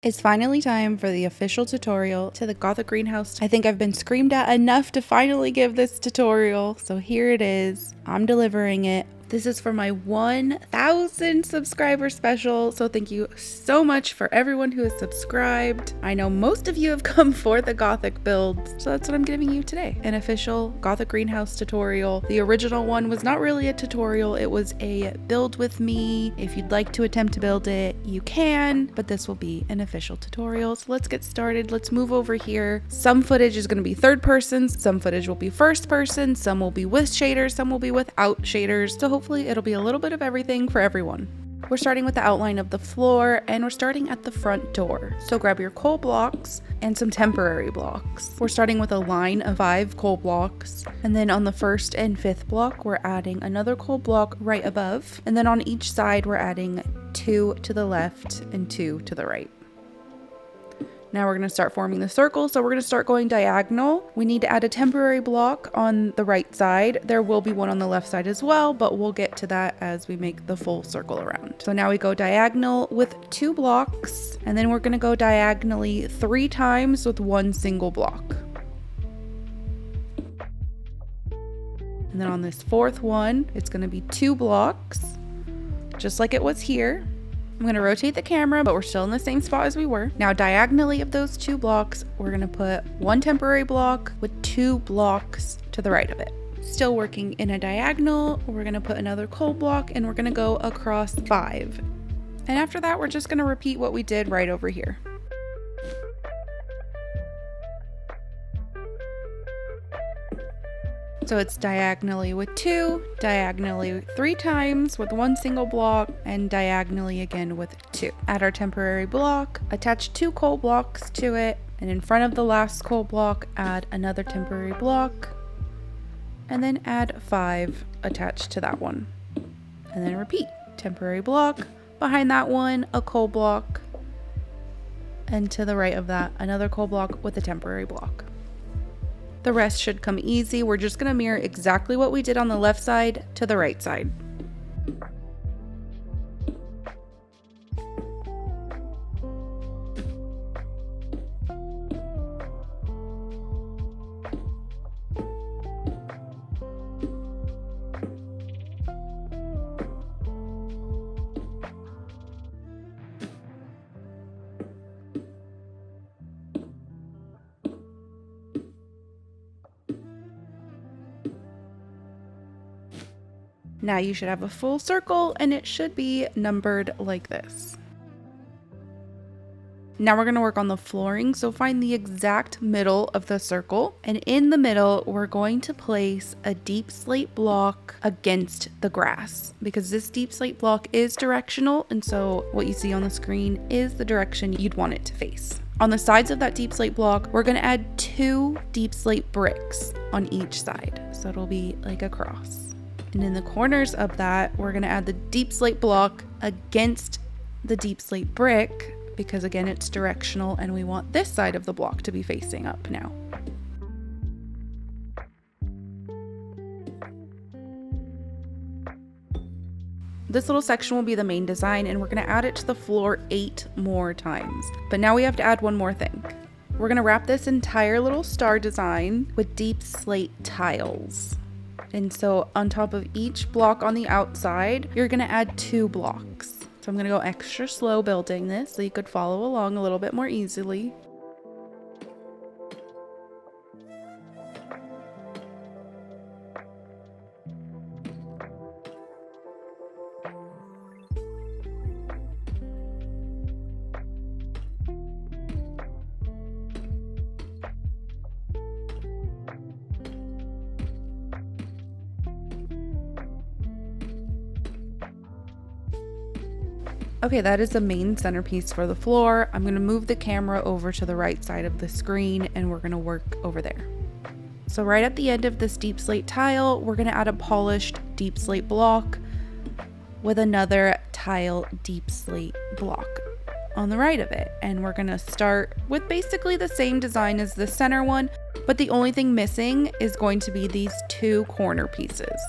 It's finally time for the official tutorial to the Gothic greenhouse. I think I've been screamed at enough to finally give this tutorial, so here it is. I'm delivering it. This is for my 1,000 subscriber special, so thank you so much for everyone who has subscribed. I know most of you have come for the Gothic builds, so that's what I'm giving you today. An official Gothic greenhouse tutorial. The original one was not really a tutorial, it was a build with me. If you'd like to attempt to build it, you can, but this will be an official tutorial. So let's get started. Let's move over here. Some footage is going to be third person, some footage will be first person, some will be with shaders, some will be without shaders. So hopefully it'll be a little bit of everything for everyone. We're starting with the outline of the floor and we're starting at the front door. So grab your coal blocks and some temporary blocks. We're starting with a line of 5 coal blocks. And then on the first and fifth block, we're adding another coal block right above. And then on each side, we're adding 2 to the left and 2 to the right. Now we're going to start forming the circle, so we're going to start going diagonal. We need to add a temporary block on the right side. There will be one on the left side as well, but we'll get to that as we make the full circle around. So now we go diagonal with 2 blocks, and then we're going to go diagonally 3 times with 1 single block. And then on this fourth one, it's going to be 2 blocks, just like it was here. I'm going to rotate the camera, but we're still in the same spot as we were. Now diagonally of those 2 blocks, we're going to put 1 temporary block with 2 blocks to the right of it. Still working in a diagonal, we're going to put another coal block and we're going to go across 5. And after that, we're just going to repeat what we did right over here. So it's diagonally with 2, diagonally 3 times with 1 single block, and diagonally again with 2. Add our temporary block, attach 2 coal blocks to it, and in front of the last coal block, add another temporary block, and then add 5 attached to that one. And then repeat. Temporary block, behind that one, a coal block, and to the right of that, another coal block with a temporary block. The rest should come easy. We're just going to mirror exactly what we did on the left side to the right side. Now you should have a full circle and it should be numbered like this. Now we're going to work on the flooring, so find the exact middle of the circle, and in the middle we're going to place a deep slate block against the grass, because this deep slate block is directional, and so what you see on the screen is the direction you'd want it to face. On the sides of that deep slate block, we're going to add 2 deep slate bricks on each side, so it'll be like a cross. And in the corners of that, we're going to add the deep slate block against the deep slate brick, because again, it's directional and we want this side of the block to be facing up now. This little section will be the main design and we're going to add it to the floor 8 more times. But now we have to add one more thing. We're going to wrap this entire little star design with Deepslate tiles. And so on top of each block on the outside, you're going to add 2 blocks. So I'm going to go extra slow building this so you could follow along a little bit more easily. Okay, that is the main centerpiece for the floor. I'm going to move the camera over to the right side of the screen and we're going to work over there. So right at the end of this deep slate tile, we're going to add a polished deep slate block with another tile deep slate block on the right of it. And we're going to start with basically the same design as the center one, but the only thing missing is going to be these 2 corner pieces.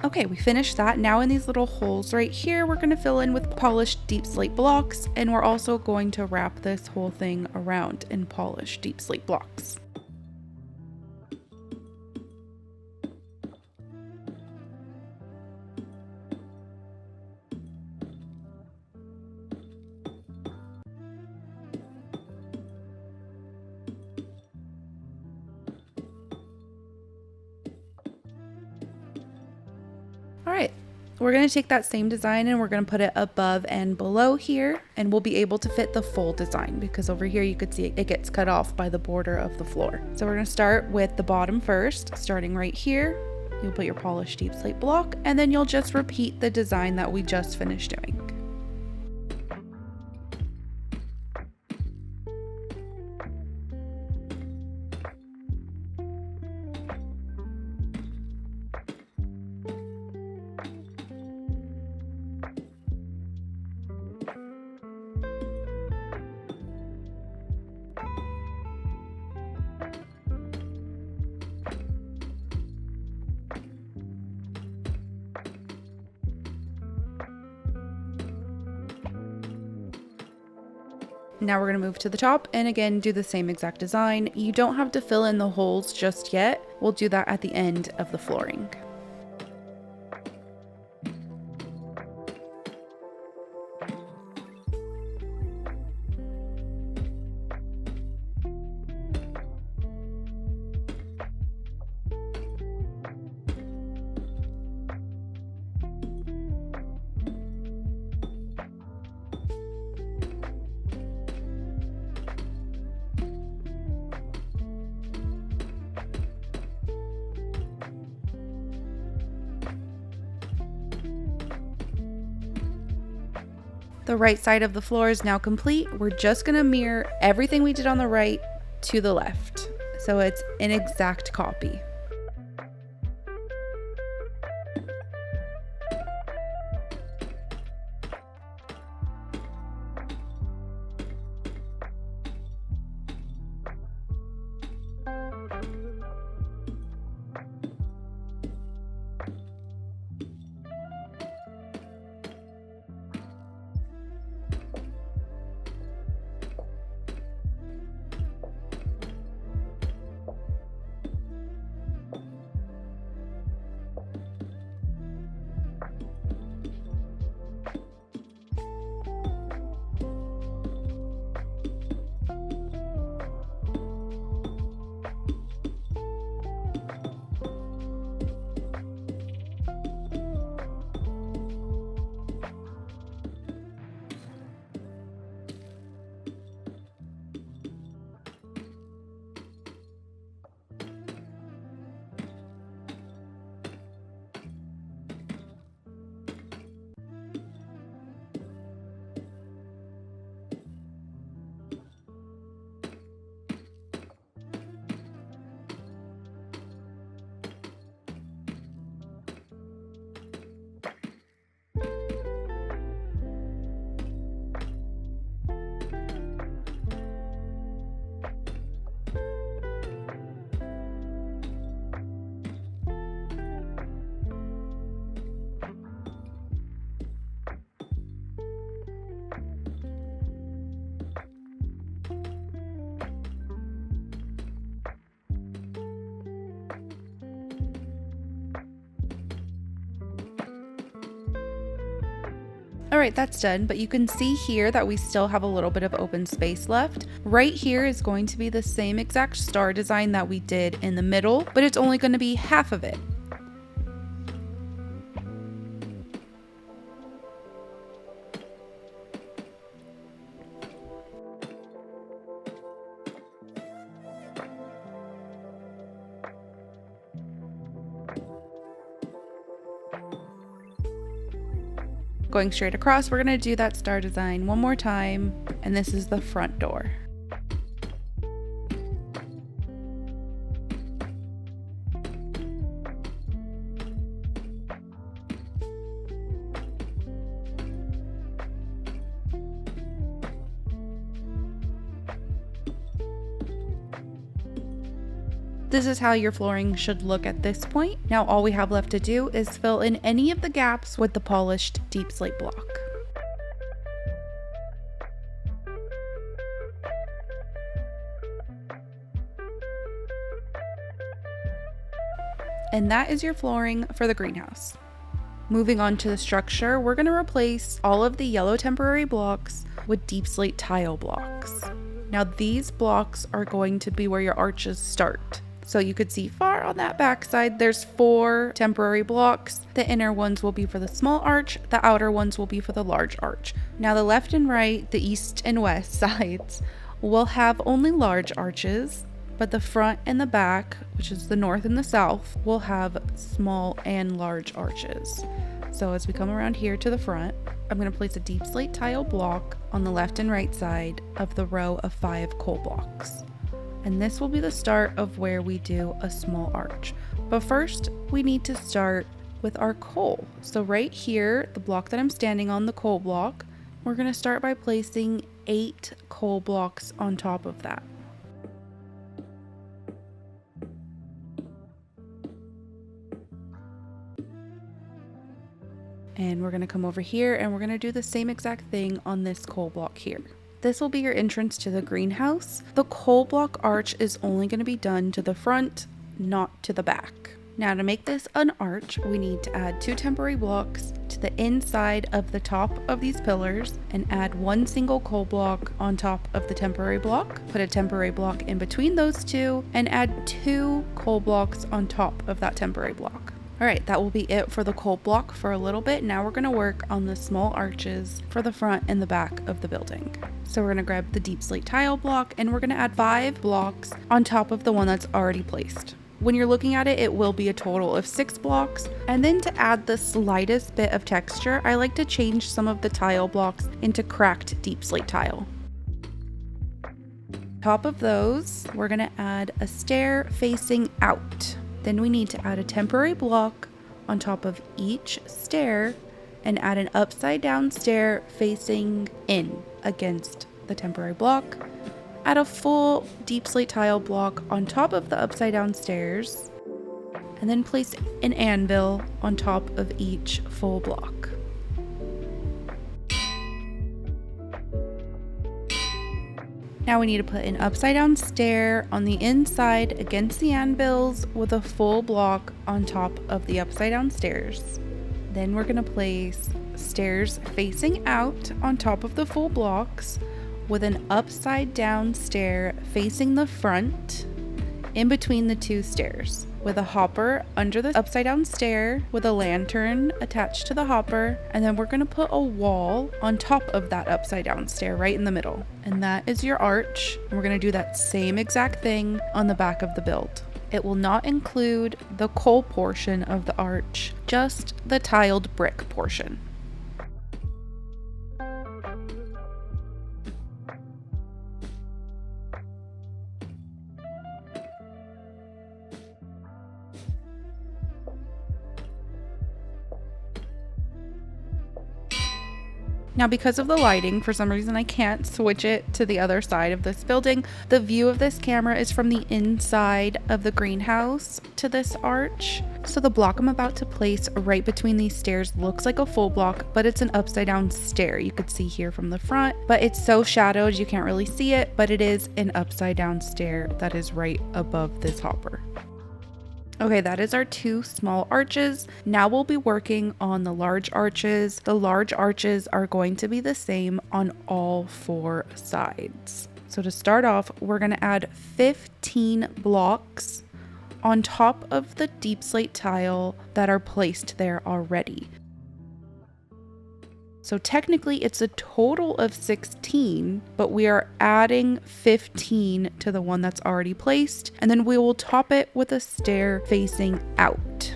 Okay, we finished that. Now in these little holes right here, we're going to fill in with polished deep slate blocks, and we're also going to wrap this whole thing around in polished deep slate blocks. All right, we're going to take that same design and we're going to put it above and below here, and we'll be able to fit the full design because over here you could see it gets cut off by the border of the floor. So we're going to start with the bottom first, starting right here. You'll put your polished deep slate block, and then you'll just repeat the design that we just finished doing. Now we're going to move to the top and again do the same exact design. You don't have to fill in the holes just yet. We'll do that at the end of the flooring. The right side of the floor is now complete. We're just going to mirror everything we did on the right to the left, so it's an exact copy. All right, that's done, but you can see here that we still have a little bit of open space left. Right here is going to be the same exact star design that we did in the middle, but it's only going to be half of it. Going straight across, we're gonna do that star design one more time, and this is the front door. This is how your flooring should look at this point. Now all we have left to do is fill in any of the gaps with the polished Deepslate block. And that is your flooring for the greenhouse. Moving on to the structure, we're going to replace all of the yellow temporary blocks with Deepslate tile blocks. Now these blocks are going to be where your arches start. So you could see far on that back side, there's 4 temporary blocks. The inner ones will be for the small arch, the outer ones will be for the large arch. Now the left and right, the east and west sides will have only large arches, but the front and the back, which is the north and the south, will have small and large arches. So as we come around here to the front, I'm going to place a Deepslate tile block on the left and right side of the row of 5 coal blocks. And this will be the start of where we do a small arch. But first, we need to start with our coal. So right here, the block that I'm standing on, the coal block, we're going to start by placing 8 coal blocks on top of that. And we're going to come over here and we're going to do the same exact thing on this coal block here. This will be your entrance to the greenhouse. The coal block arch is only going to be done to the front, not to the back. Now to make this an arch, we need to add 2 temporary blocks to the inside of the top of these pillars and add 1 single coal block on top of the temporary block. Put a temporary block in between those 2 and add 2 coal blocks on top of that temporary block. Alright, that will be it for the coal block for a little bit. Now we're going to work on the small arches for the front and the back of the building. So we're going to grab the Deepslate tile block and we're going to add 5 blocks on top of the one that's already placed. When you're looking at it, it will be a total of 6 blocks. And then to add the slightest bit of texture, I like to change some of the tile blocks into cracked Deepslate tile. Top of those, we're going to add a stair facing out. Then we need to add a temporary block on top of each stair and add an upside down stair facing in against the temporary block. Add a full Deepslate tile block on top of the upside down stairs and then place an anvil on top of each full block. Now we need to put an upside down stair on the inside against the anvils with a full block on top of the upside down stairs. Then we're going to place stairs facing out on top of the full blocks with an upside down stair facing the front in between the 2 stairs, with a hopper under the upside down stair with a lantern attached to the hopper, and then we're going to put a wall on top of that upside down stair right in the middle. And that is your arch. And we're going to do that same exact thing on the back of the build. It will not include the coal portion of the arch, just the tiled brick portion. Now, because of the lighting, for some reason I can't switch it to the other side of this building. The view of this camera is from the inside of the greenhouse to this arch. So the block I'm about to place right between these stairs looks like a full block, but it's an upside down stair. You could see here from the front, but it's so shadowed you can't really see it, but it is an upside down stair that is right above this hopper. Okay, that is our 2 small arches. Now we'll be working on the large arches. The large arches are going to be the same on all 4 sides. So to start off, we're going to add 15 blocks on top of the Deepslate tile that are placed there already. So technically it's a total of 16, but we are adding 15 to the one that's already placed, and then we will top it with a stair facing out.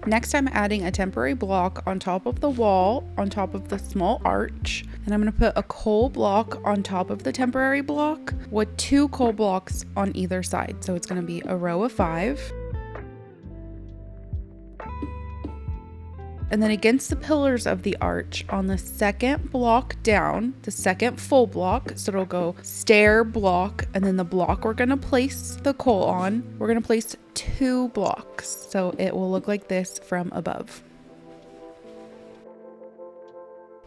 Next, I'm adding a temporary block on top of the wall, on top of the small arch. And I'm going to put a coal block on top of the temporary block with 2 coal blocks on either side. So it's going to be a row of 5. And then against the pillars of the arch on the second block down, the second full block, so it'll go stair, block, and then the block we're gonna place the coal on, we're gonna place 2 blocks. So it will look like this from above.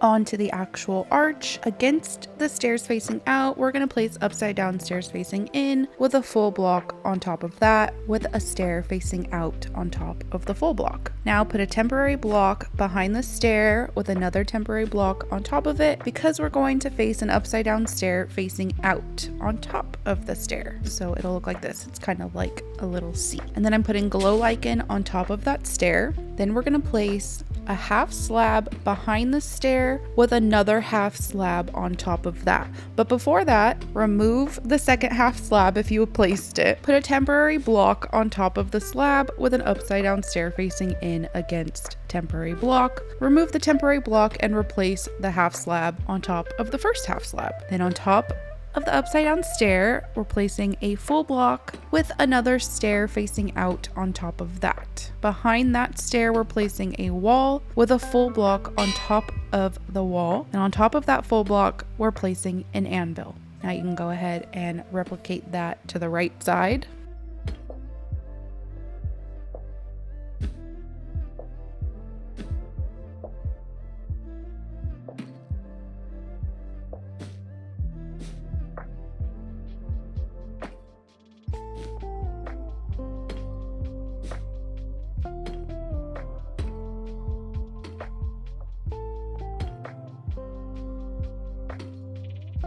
Onto the actual arch. Against the stairs facing out, we're going to place upside down stairs facing in with a full block on top of that, with a stair facing out on top of the full block. Now put a temporary block behind the stair with another temporary block on top of it, because we're going to face an upside down stair facing out on top of the stair. So it'll look like this. It's kind of like a little C. And then I'm putting glow lichen on top of that stair. Then we're going to place a half slab behind the stair with another half slab on top of that. But before that, remove the second half slab if you placed it. Put a temporary block on top of the slab with an upside down stair facing in against temporary block. Remove the temporary block and replace the half slab on top of the first half slab. Then on top of the upside down stair, we're placing a full block with another stair facing out on top of that. Behind that stair, we're placing a wall with a full block on top of the wall. And on top of that full block, we're placing an anvil. Now you can go ahead and replicate that to the right side.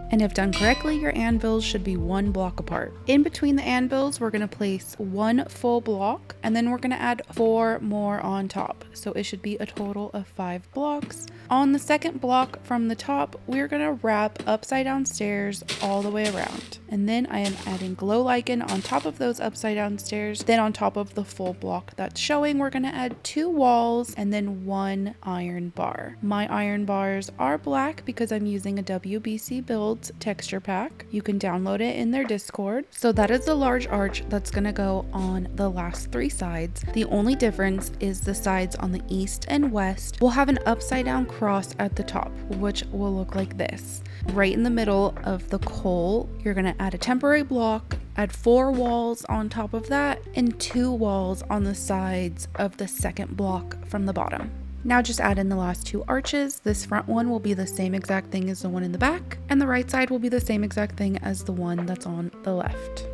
And if done correctly, your anvils should be 1 block apart. In between the anvils, we're going to place 1 full block, and then we're going to add 4 more on top. So it should be a total of 5 blocks. On the second block from the top, we're going to wrap upside down stairs all the way around. And then I am adding glow lichen on top of those upside down stairs. Then on top of the full block that's showing, we're going to add 2 walls and then 1 iron bar. My iron bars are black because I'm using a WBC Builds texture pack. You can download it in their Discord. So that is the large arch that's going to go on the last 3 sides. The only difference is the sides on the east and west will have an upside down cross at the top, which will look like this. Right in the middle of the coal, you're going to add a temporary block, add 4 walls on top of that, and 2 walls on the sides of the second block from the bottom. Now just add in the last 2 arches. This front one will be the same exact thing as the one in the back, and the right side will be the same exact thing as the one that's on the left.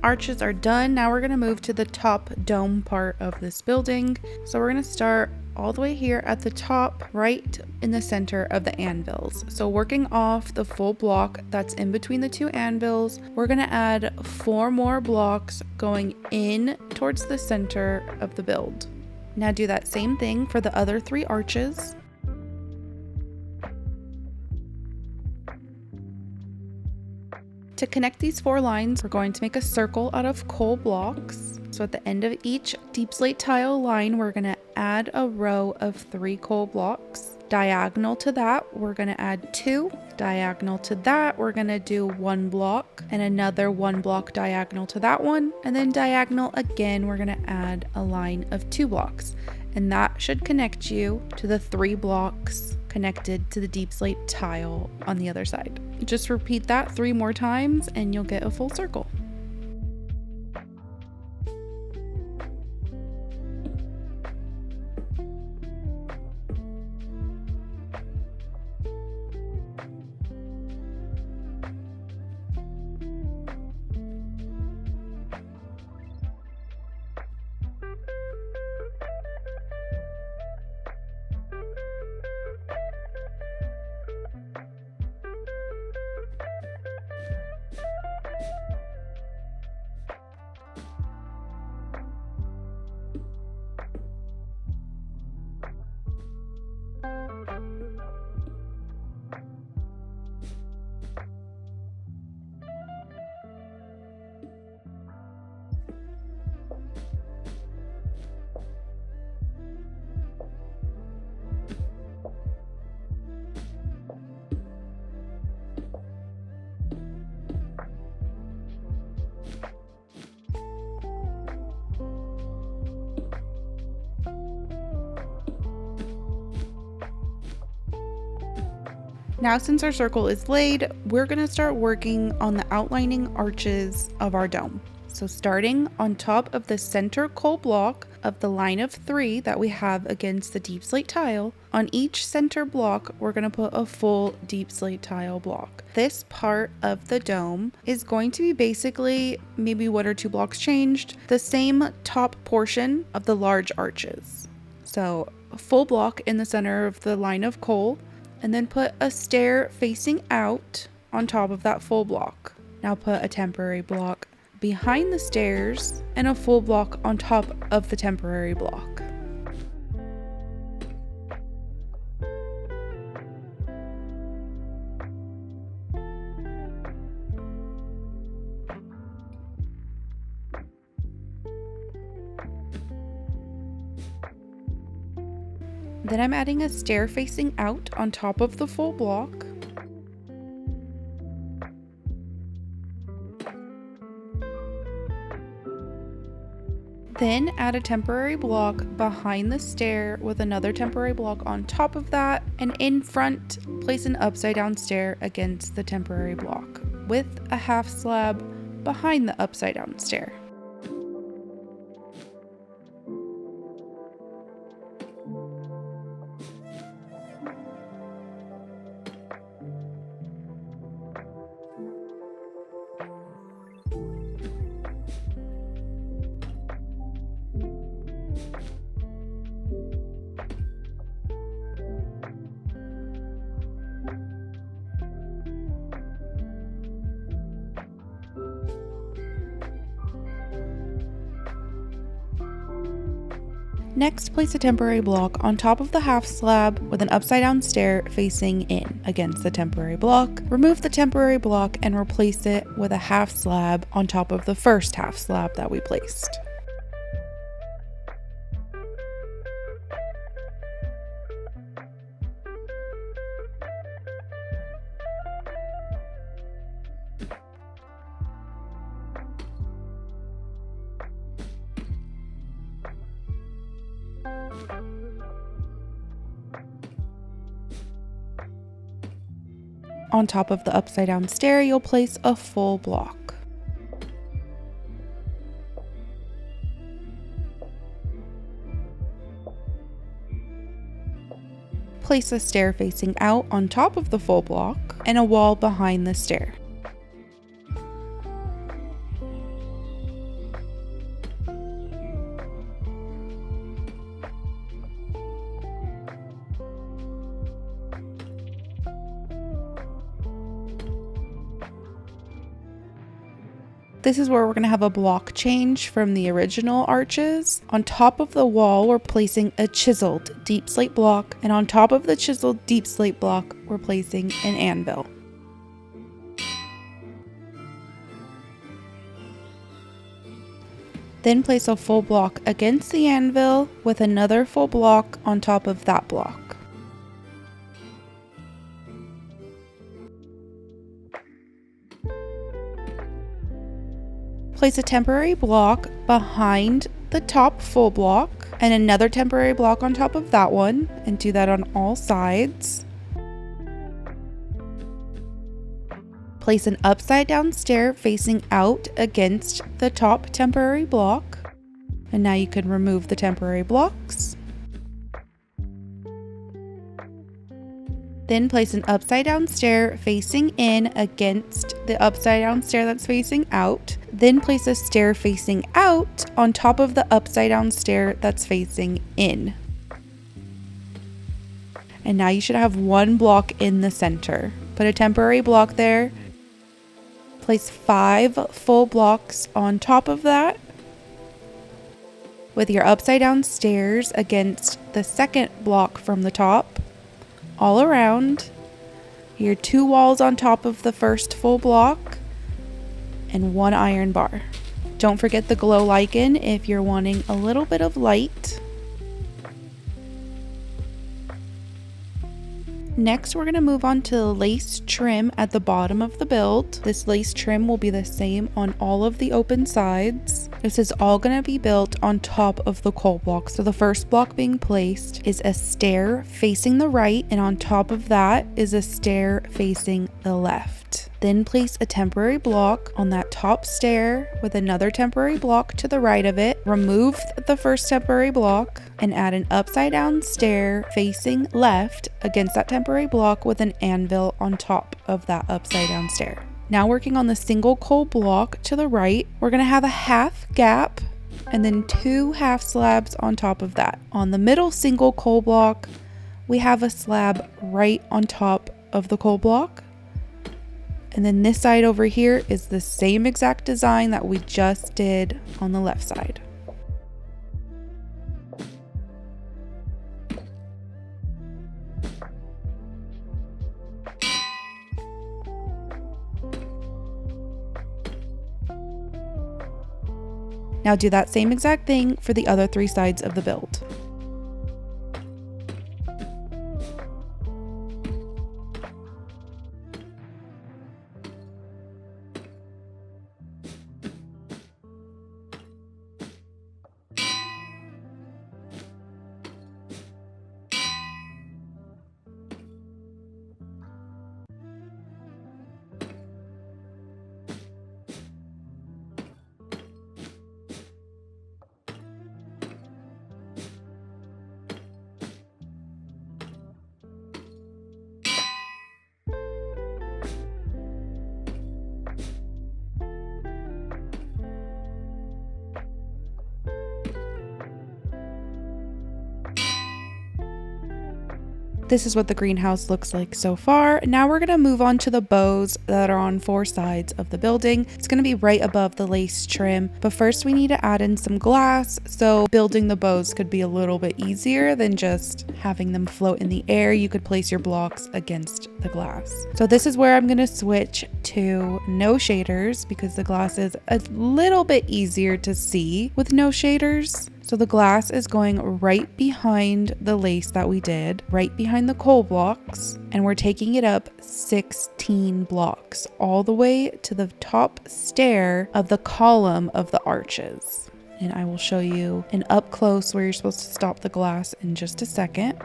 Arches are done. Now we're going to move to the top dome part of this building. So we're going to start all the way here at the top, right in the center of the anvils. So working off the full block that's in between the two anvils, we're going to add 4 more blocks going in towards the center of the build. Now do that same thing for the other 3 arches. To connect these 4 lines, we're going to make a circle out of coal blocks. So at the end of each Deepslate tile line, we're going to add a row of 3 coal blocks. Diagonal to that, we're going to add 2. Diagonal to that, we're going to do 1 block and another 1 block diagonal to that one. And then diagonal again, we're going to add a line of 2 blocks. And that should connect you to the 3 blocks connected to the Deepslate tile on the other side. Just repeat that 3 more times and you'll get a full circle. Now since our circle is laid, we're going to start working on the outlining arches of our dome. So starting on top of the center coal block of the line of 3 that we have against the Deepslate tile, on each center block we're going to put a full Deepslate tile block. This part of the dome is going to be basically maybe 1 or 2 blocks changed, the same top portion of the large arches. So a full block in the center of the line of coal, and then put a stair facing out on top of that full block. Now put a temporary block behind the stairs and a full block on top of the temporary block. Then I'm adding a stair facing out on top of the full block. Then add a temporary block behind the stair with another temporary block on top of that, and in front, place an upside down stair against the temporary block with a half slab behind the upside down stair. Next, place a temporary block on top of the half slab with an upside down stair facing in against the temporary block. Remove the temporary block and replace it with a half slab on top of the first half slab that we placed. On top of the upside down stair, you'll place a full block. Place a stair facing out on top of the full block and a wall behind the stair. This is where we're going to have a block change from the original arches. On top of the wall, we're placing a chiseled Deepslate block, and on top of the chiseled Deepslate block, we're placing an anvil. Then place a full block against the anvil with another full block on top of that block. Place a temporary block behind the top full block and another temporary block on top of that one, and do that on all sides. Place an upside down stair facing out against the top temporary block, and now you can remove the temporary blocks. Then place an upside down stair facing in against the upside down stair that's facing out. Then place a stair facing out on top of the upside down stair that's facing in. And now you should have one block in the center. Put a temporary block there. Place 5 full blocks on top of that, with your upside down stairs against the second block from the top, all around. Your 2 walls on top of the first full block, and 1 iron bar. Don't forget the glow lichen if you're wanting a little bit of light. Next, we're going to move on to the lace trim at the bottom of the build. This lace trim will be the same on all of the open sides. This is all going to be built on top of the coal block. So the first block being placed is a stair facing the right, and on top of that is a stair facing the left. Then place a temporary block on that top stair with another temporary block to the right of it. Remove the first temporary block and add an upside down stair facing left against that temporary block with an anvil on top of that upside down stair. Now working on the single coal block to the right, we're going to have a half gap and then 2 half slabs on top of that. On the middle single coal block, we have a slab right on top of the coal block. And then this side over here is the same exact design that we just did on the left side. Now do that same exact thing for the other 3 sides of the build. This is what the greenhouse looks like so far. Now we're gonna move on to the bows that are on 4 sides of the building. It's gonna be right above the lace trim, but first we need to add in some glass, so building the bows could be a little bit easier than just having them float in the air. You could place your blocks against the glass. So this is where I'm gonna switch to no shaders because the glass is a little bit easier to see with no shaders. So the glass is going right behind the lace that we did, right behind the coal blocks, and we're taking it up 16 blocks all the way to the top stair of the column of the arches. And I will show you an up close where you're supposed to stop the glass in just a second.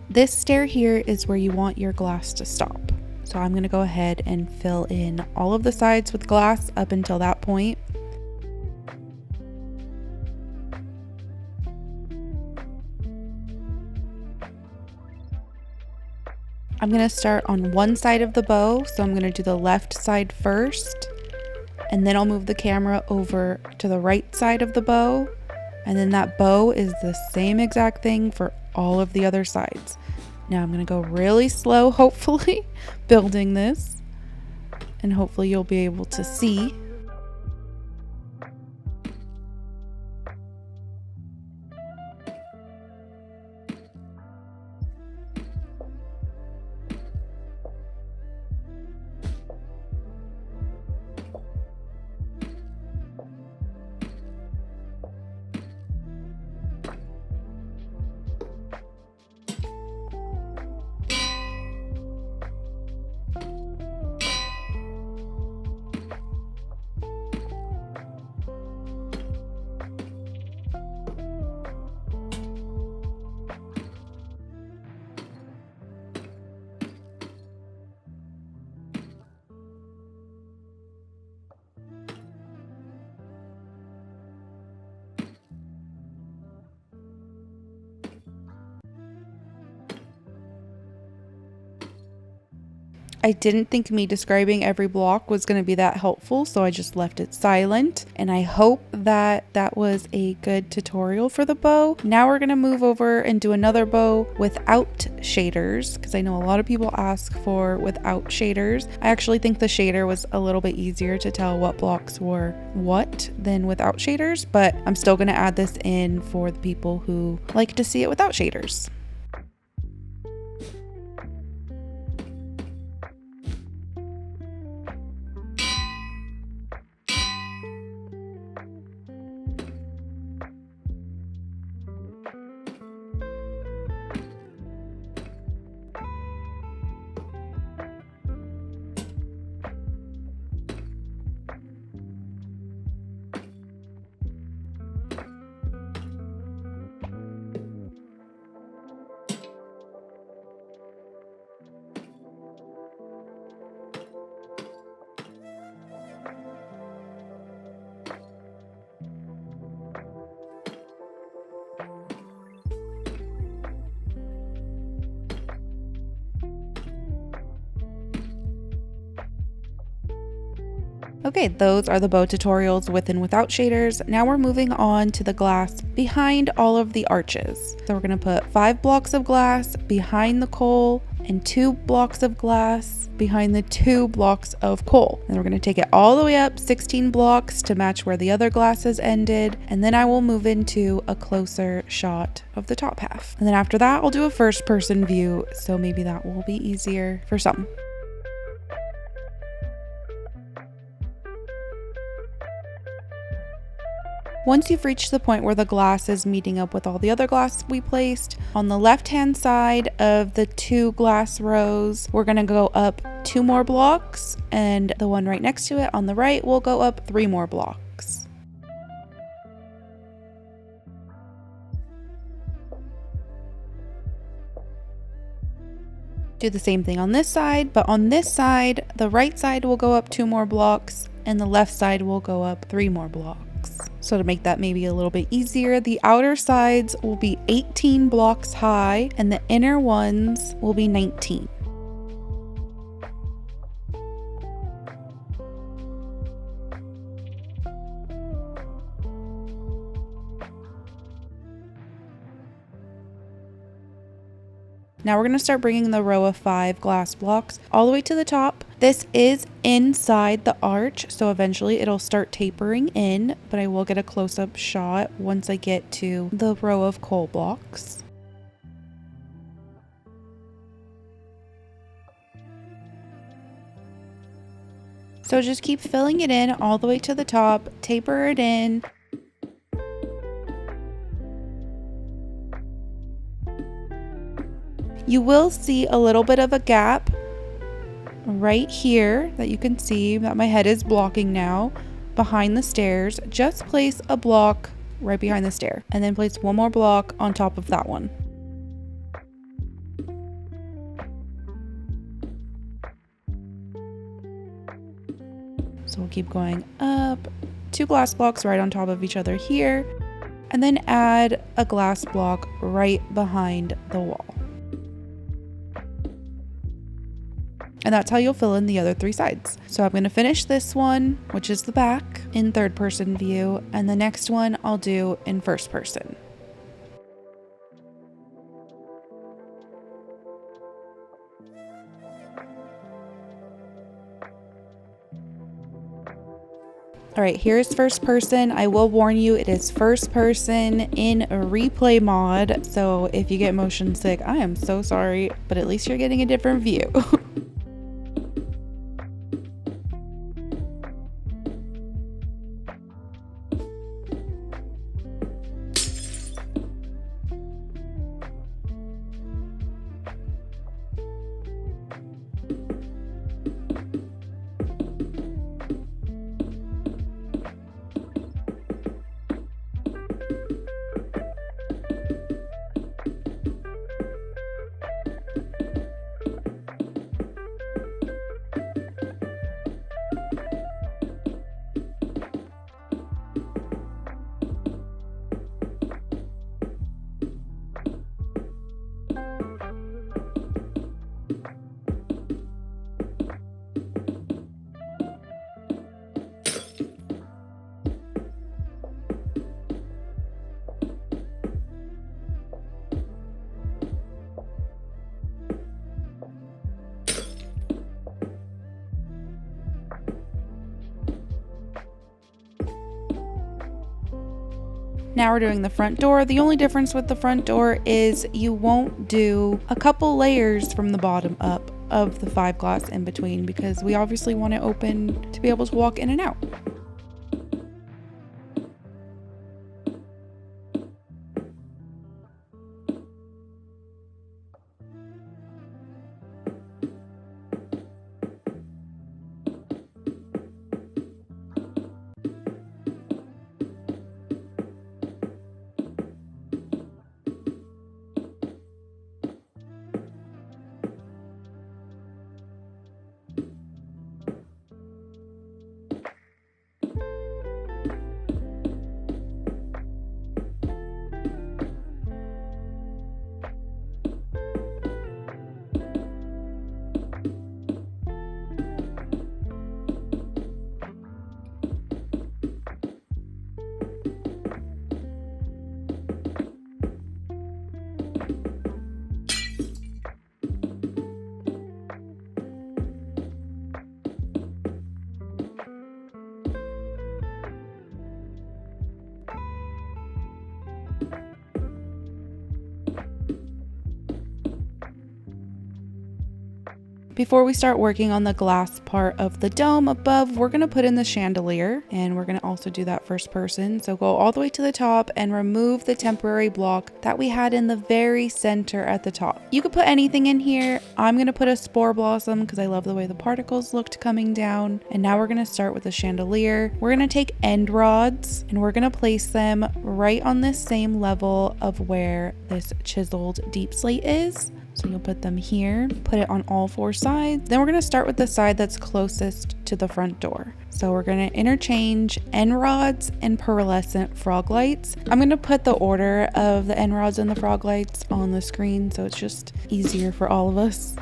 This stair here is where you want your glass to stop. So I'm going to go ahead and fill in all of the sides with glass up until that point. I'm going to start on one side of the bow, so I'm going to do the left side first, and then I'll move the camera over to the right side of the bow, and then that bow is the same exact thing for all of the other sides. Now I'm gonna go really slow, hopefully, building this, and hopefully you'll be able to see. I didn't think me describing every block was going to be that helpful, so I just left it silent, and I hope that that was a good tutorial for the bow. Now we're going to move over and do another bow without shaders, because I know a lot of people ask for without shaders. I actually think the shader was a little bit easier to tell what blocks were what than without shaders, but I'm still going to add this in for the people who like to see it without shaders. Okay, those are the bow tutorials with and without shaders. Now we're moving on to the glass behind all of the arches. So we're gonna put 5 blocks of glass behind the coal and 2 blocks of glass behind the 2 blocks of coal. And we're gonna take it all the way up 16 blocks to match where the other glasses ended. And then I will move into a closer shot of the top half. And then after that, I'll do a first person view. So maybe that will be easier for some. Once you've reached the point where the glass is meeting up with all the other glass we placed, on the left-hand side of the 2 glass rows, we're gonna go up 2 more blocks, and the one right next to it on the right will go up 3 more blocks. Do the same thing on this side, but on this side, the right side will go up 2 more blocks, and the left side will go up 3 more blocks. So to make that maybe a little bit easier, the outer sides will be 18 blocks high and the inner ones will be 19. Now we're going to start bringing the row of 5 glass blocks all the way to the top. This is inside the arch, so eventually it'll start tapering in, but I will get a close-up shot once I get to the row of coal blocks. So just keep filling it in all the way to the top, taper it in. You will see a little bit of a gap right here that you can see that my head is blocking now behind the stairs. Just place a block right behind the stair and then place 1 more block on top of that one. So we'll keep going up, 2 glass blocks right on top of each other here, and then add a glass block right behind the wall. And that's how you'll fill in the other 3 sides. So I'm going to finish this one, which is the back, in third person view, and the next one I'll do in first person. All right, here's first person. I will warn you, it is first person in a replay mod. So if you get motion sick, I am so sorry, but at least you're getting a different view. Now we're doing the front door. The only difference with the front door is you won't do a couple layers from the bottom up of the 5 glass in between, because we obviously want it open to be able to walk in and out. Before we start working on the glass part of the dome above, we're going to put in the chandelier, and we're going to also do that first person. So go all the way to the top and remove the temporary block that we had in the very center at the top. You could put anything in here. I'm going to put a Spore Blossom because I love the way the particles looked coming down. And now we're going to start with the chandelier. We're going to take end rods and we're going to place them right on this same level of where this chiseled deep slate is. So you'll put them here, put it on all 4 sides. Then we're going to start with the side that's closest to the front door. So we're going to interchange end rods and pearlescent froglights. I'm going to put the order of the end rods and the froglights on the screen so it's just easier for all of us.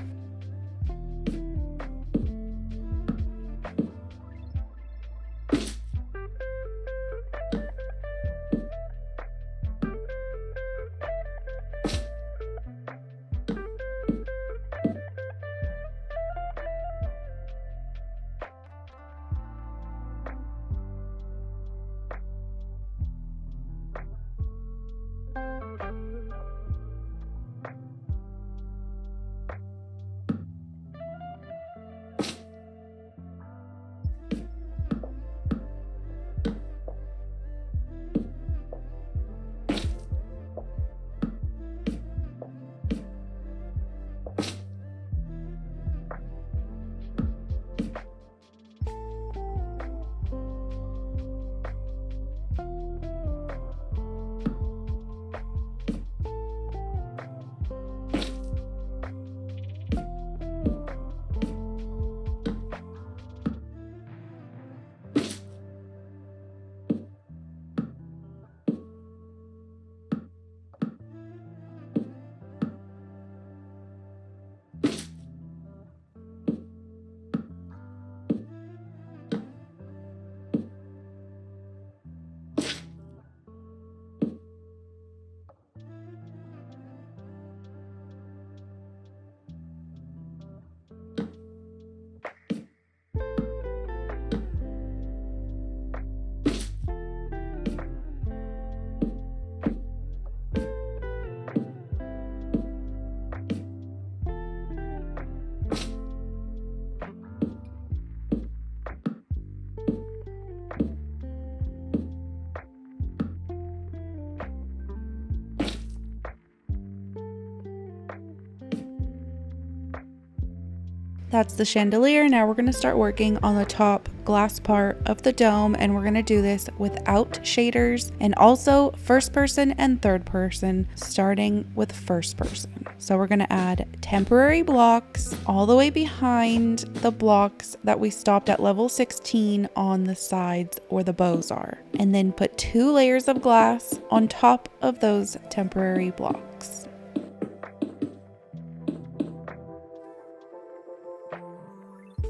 That's the chandelier. Now we're going to start working on the top glass part of the dome, and we're going to do this without shaders and also first person and third person, starting with first person. So we're going to add temporary blocks all the way behind the blocks that we stopped at level 16 on the sides where the bows are, and then put 2 layers of glass on top of those temporary blocks.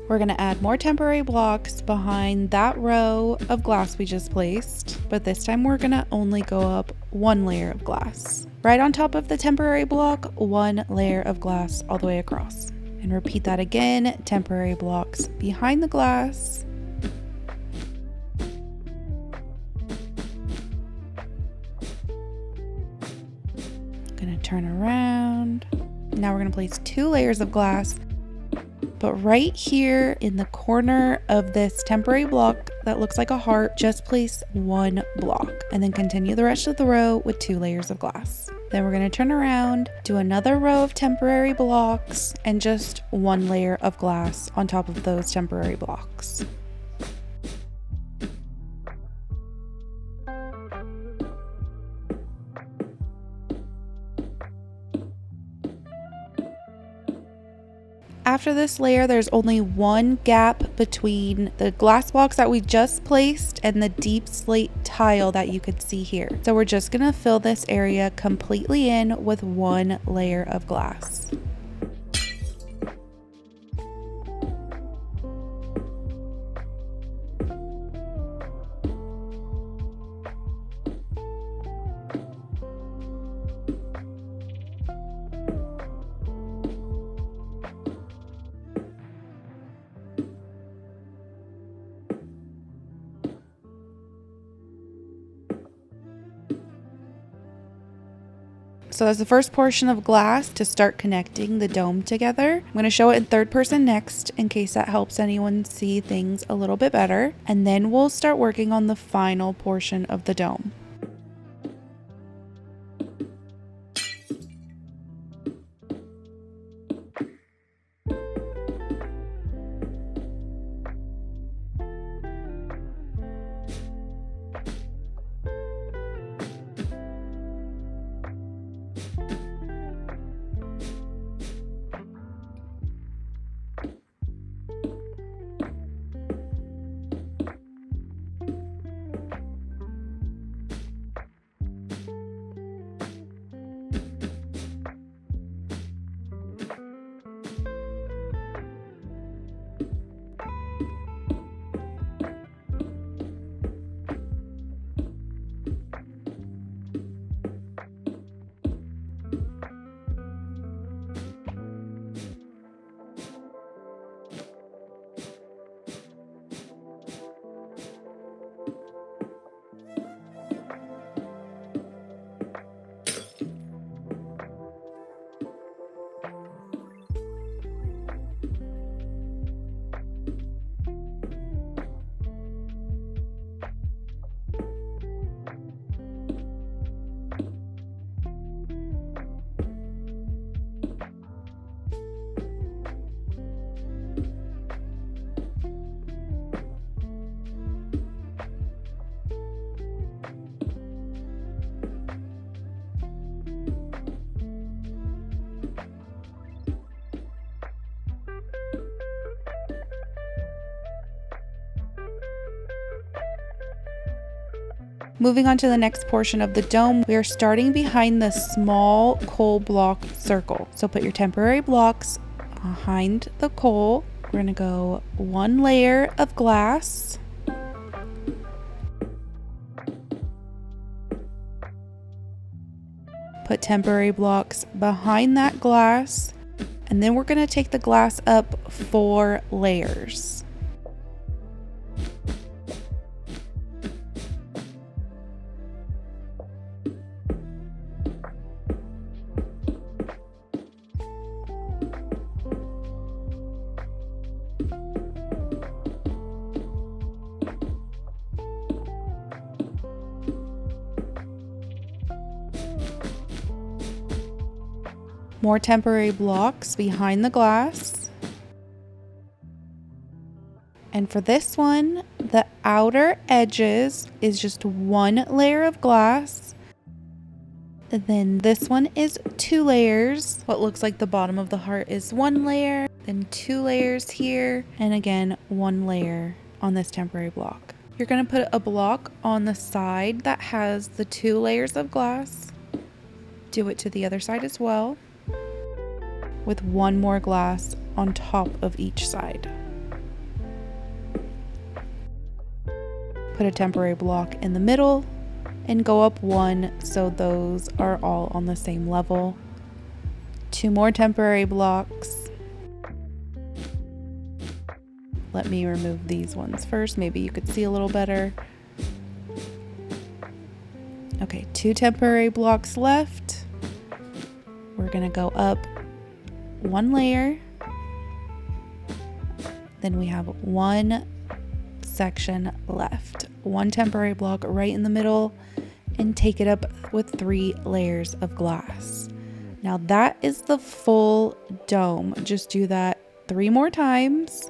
We're going to add more temporary blocks behind that row of glass we just placed, but this time we're going to only go up 1 layer of glass. Right on top of the temporary block, 1 layer of glass all the way across. And repeat that again, temporary blocks behind the glass. Going to turn around. Now we're going to place 2 layers of glass. But right here in the corner of this temporary block that looks like a heart, just place 1 block and then continue the rest of the row with 2 layers of glass. Then we're going to turn around, do another row of temporary blocks and just 1 layer of glass on top of those temporary blocks. After this layer, there's only 1 gap between the glass blocks that we just placed and the Deepslate tile that you could see here. So we're just gonna fill this area completely in with 1 layer of glass. So that's the first portion of glass to start connecting the dome together. I'm going to show it in third person next in case that helps anyone see things a little bit better. And then we'll start working on the final portion of the dome. Moving on to the next portion of the dome, we are starting behind the small coal block circle. So put your temporary blocks behind the coal. We're going to go 1 layer of glass. Put temporary blocks behind that glass. And then we're going to take the glass up 4 layers. More temporary blocks behind the glass. And for this one, the outer edges is just 1 layer of glass. And then this one is 2 layers. What looks like the bottom of the heart is 1 layer, then 2 layers here, and again 1 layer on this temporary block. You're going to put a block on the side that has the 2 layers of glass. Do it to the other side as well, with 1 more glass on top of each side. Put a temporary block in the middle and go up 1 so those are all on the same level. 2 more temporary blocks. Let me remove these ones first. Maybe you could see a little better. Okay, 2 temporary blocks left. We're gonna go up 1 layer. Then we have 1 section left. 1 temporary block right in the middle, and take it up with 3 layers of glass. Now that is the full dome. Just do that 3 more times.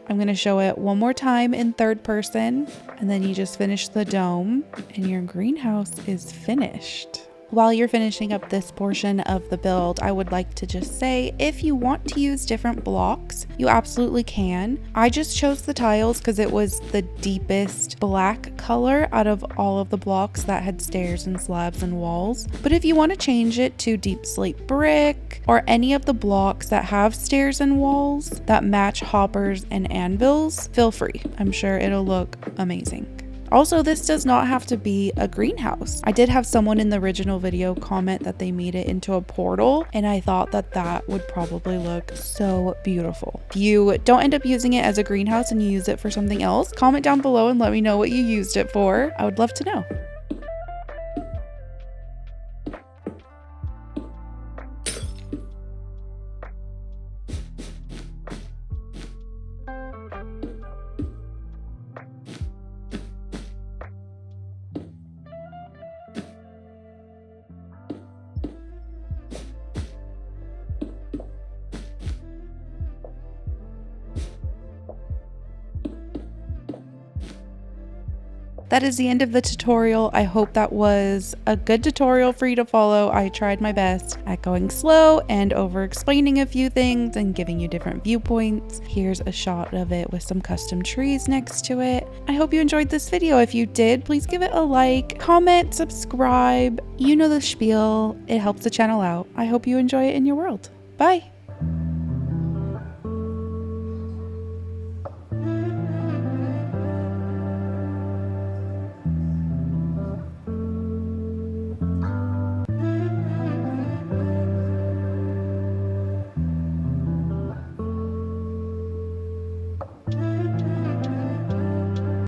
I'm going to show it 1 more time in 3rd person, and then you just finish the dome and your greenhouse is finished. While you're finishing up this portion of the build, I would like to just say, if you want to use different blocks, you absolutely can. I just chose the tiles because it was the deepest black color out of all of the blocks that had stairs and slabs and walls. But if you want to change it to Deepslate Brick or any of the blocks that have stairs and walls that match hoppers and anvils, feel free. I'm sure it'll look amazing. Also, this does not have to be a greenhouse. I did have someone in the original video comment that they made it into a portal, and I thought that that would probably look so beautiful. If you don't end up using it as a greenhouse and you use it for something else, comment down below and let me know what you used it for. I would love to know. That is the end of the tutorial. I hope that was a good tutorial for you to follow. I tried my best at going slow and over explaining a few things and giving you different viewpoints. Here's a shot of it with some custom trees next to it. I hope you enjoyed this video. If you did, please give it a like, comment, subscribe. You know the spiel. It helps the channel out. I hope you enjoy it in your world. Bye.